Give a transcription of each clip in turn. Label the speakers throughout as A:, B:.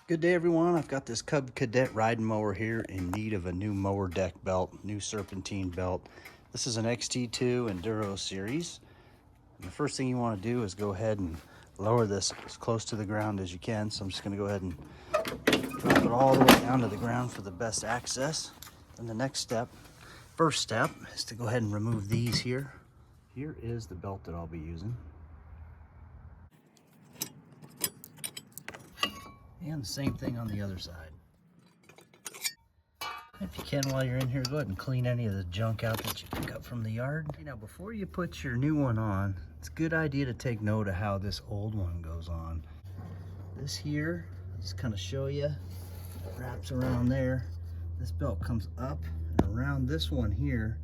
A: Good day, everyone. I've got this Cub Cadet riding mower here in need of a new mower deck belt, new Serpentine belt. This is an XT2 Enduro series. And the first thing you want to do is go ahead and lower this as close to the ground as you can. So I'm just going to go ahead and drop it all the way down to the ground for the best access. And the next step, first step, is to go ahead and remove these here. Here is the belt that I'll be using. And the same thing on the other side. If you can, while you're in here, go ahead and clean any of the junk out that you pick up from the yard. Now, before you put your new one on, it's a good idea to take note of how this old one goes on. This here, I'll just kind of show you, it wraps around there. This belt comes up and around this one here,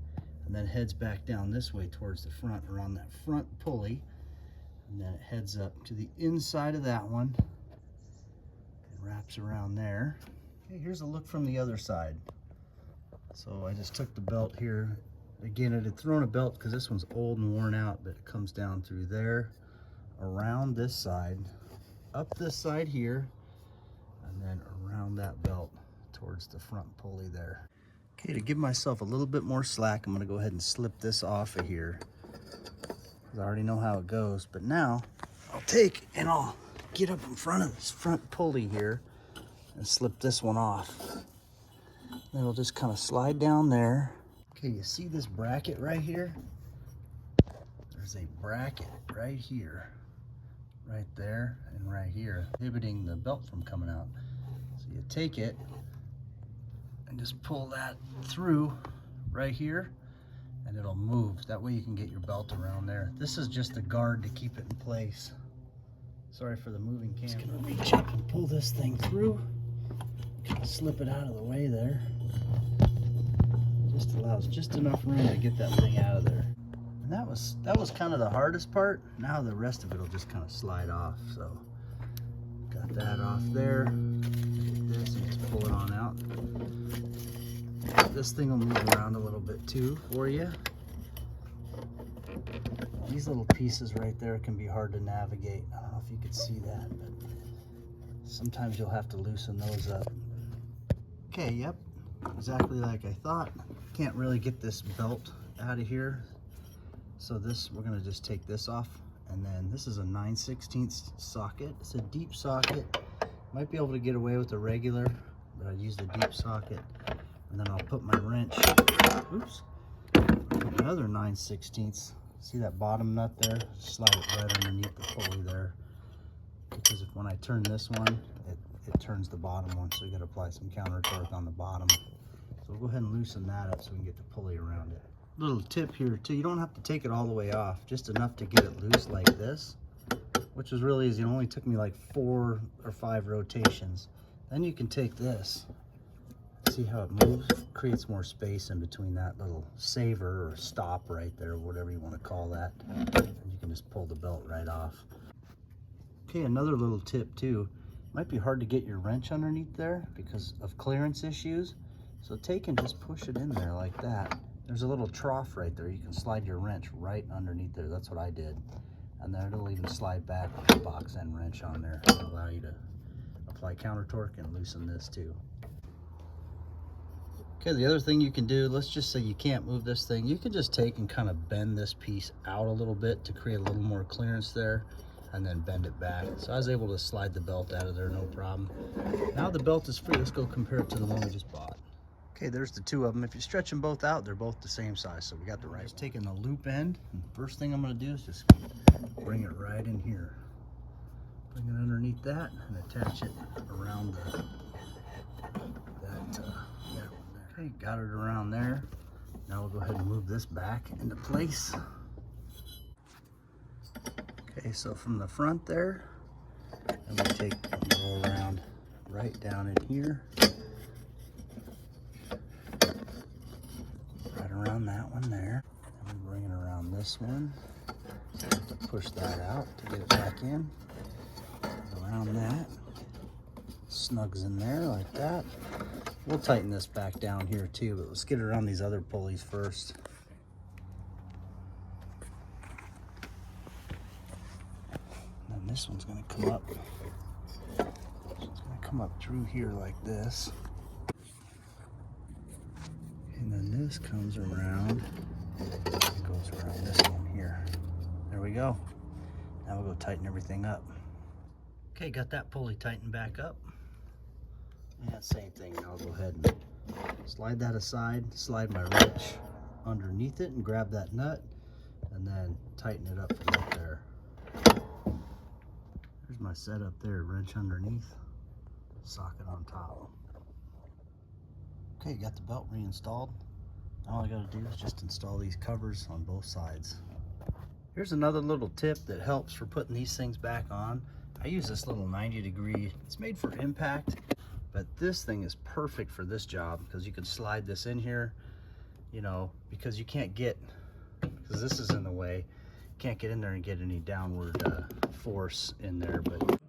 A: and then heads back down this way towards the front, around that front pulley. And then it heads up to the inside of that one and wraps around there. Okay, here's a look from the other side. So I just took the belt here. Again, it had thrown a belt because this one's old and worn out, but it comes down through there, around this side, up this side here, and then around that belt towards the front pulley there. Okay, to give myself a little bit more slack, I'm gonna go ahead and slip this off of here, because I already know how it goes. But now I'll take and I'll get up in front of this front pulley here and slip this one off. Then it'll just kind of slide down there. Okay, you see this bracket right here? There's a bracket right here, right there, and right here, inhibiting the belt from coming out. So you take it and just pull that through right here, and it'll move. That way you can get your belt around there. This is just a guard to keep it in place. Sorry for the moving camera. Just gonna reach up and pull this thing through. Slip it out of the way there. Just allows just enough room to get that thing out of there. And that was kind of the hardest part. Now the rest of it will just kind of slide off. So got that off there. Take this and just pull it on out. This thing will move around a little bit too for you. These little pieces right there can be hard to navigate. I don't know if you could see that, but sometimes you'll have to loosen those up. Okay, yep, exactly like I thought. Can't really get this belt out of here. So we're gonna just take this off, and then this is a 9/16 socket. It's a deep socket. Might be able to get away with a regular, but I'd use the deep socket. And then I'll put my wrench, oops, another 9/16. See that bottom nut there? Slide it right underneath the pulley there. Because when I turn this one, it turns the bottom one, so you gotta apply some counter torque on the bottom. So we'll go ahead and loosen that up so we can get the pulley around it. Little tip here too, you don't have to take it all the way off, just enough to get it loose like this, which was really easy. It only took me like 4 or 5 rotations. Then you can take this, see how it moves? It creates more space in between that little saver or stop right there, whatever you want to call that. And you can just pull the belt right off. Okay, another little tip too. Might be hard to get your wrench underneath there because of clearance issues. So take and just push it in there like that. There's a little trough right there. You can slide your wrench right underneath there. That's what I did. And then it'll even slide back with the box end wrench on there. It'll allow you to apply counter torque and loosen this too. Okay, the other thing you can do, let's just say you can't move this thing. You can just take and kind of bend this piece out a little bit to create a little more clearance there, and then bend it back. So I was able to slide the belt out of there, no problem. Now the belt is free. Let's go compare it to the one we just bought. Okay, there's the two of them. If you stretch them both out, they're both the same size, so we got the right one. Just taking the loop end, and first thing I'm gonna do is just bring it right in here. Bring it underneath that and attach it around okay, got it around there. Now we'll go ahead and move this back into place. Okay, so from the front there, and we take and go around right down in here, right around that one there. And we bring it around this one. So we have to push that out to get it back in. Around that, snugs in there like that. We'll tighten this back down here too, but let's get it around these other pulleys first. And then this one's gonna come up. come up through here like this. And then this comes around, it goes around this one here. There we go. Now we'll go tighten everything up. Okay, got that pulley tightened back up. And same thing, I'll go ahead and slide that aside, slide my wrench underneath it and grab that nut, and then tighten it up from up there. There's my setup there, wrench underneath, socket on top. Okay, got the belt reinstalled. All I gotta do is just install these covers on both sides. Here's another little tip that helps for putting these things back on. I use this little 90-degree, it's made for impact, but this thing is perfect for this job because you can slide this in here, you know, because you can't get, because this is in the way, you can't get in there and get any downward force in there, but